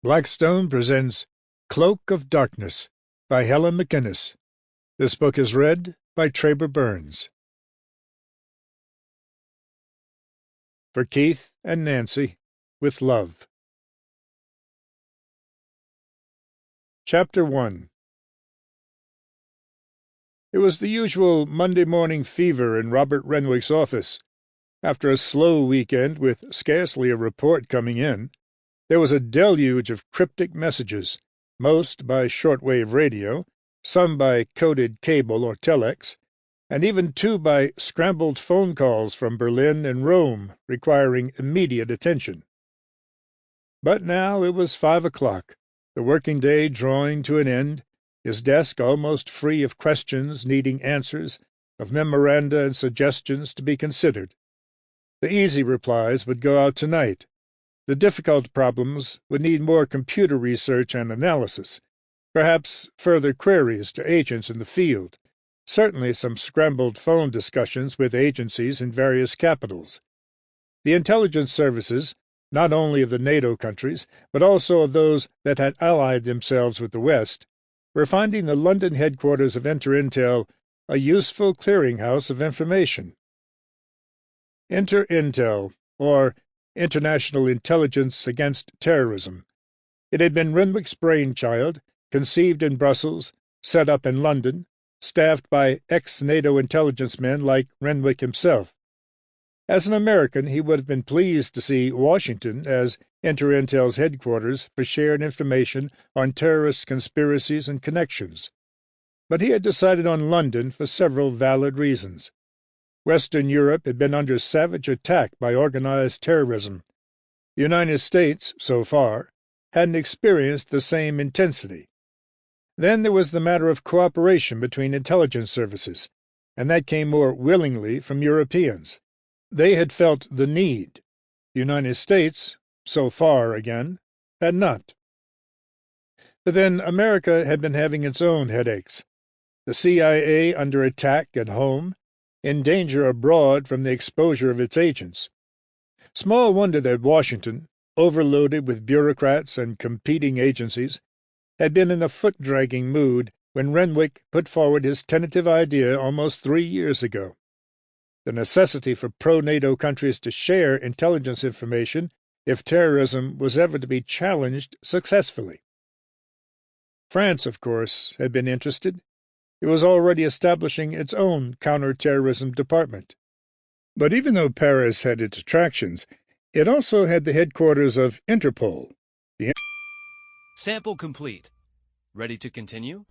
Blackstone presents Cloak of Darkness by Helen Macinnes. This book is read by Traber Burns. For Keith and Nancy, with love. Chapter 1. It was the usual Monday morning fever in Robert Renwick's office. After a slow weekend with scarcely a report coming in, there was a deluge of cryptic messages, most by shortwave radio, some by coded cable or telex, and even two by scrambled phone calls from Berlin and Rome requiring immediate attention. But now it was 5 o'clock, the working day drawing to an end, his desk almost free of questions needing answers, of memoranda and suggestions to be considered. The easy replies would go out tonight. The difficult problems would need more computer research and analysis, perhaps further queries to agents in the field, certainly some scrambled phone discussions with agencies in various capitals. The intelligence services, not only of the NATO countries, but also of those that had allied themselves with the West, were finding the London headquarters of Interintell a useful clearinghouse of information. Interintell, or International Intelligence Against Terrorism. It had been Renwick's brainchild, conceived in Brussels, set up in London, staffed by ex-NATO intelligence men like Renwick himself. As an American, he would have been pleased to see Washington as Interintell's headquarters for shared information on terrorist conspiracies and connections. But he had decided on London for several valid reasons. Western Europe had been under savage attack by organized terrorism. The United States, so far, hadn't experienced the same intensity. Then there was the matter of cooperation between intelligence services, and that came more willingly from Europeans. They had felt the need. The United States, so far again, had not. But then America had been having its own headaches. The CIA under attack at home, in danger abroad from the exposure of its agents. Small wonder that Washington, overloaded with bureaucrats and competing agencies, had been in a foot-dragging mood when Renwick put forward his tentative idea almost 3 years ago. The necessity for pro-NATO countries to share intelligence information if terrorism was ever to be challenged successfully. France, of course, had been interested. It was already establishing its own counter-terrorism department. But even though Paris had its attractions, it also had the headquarters of Interpol. Sample complete. Ready to continue?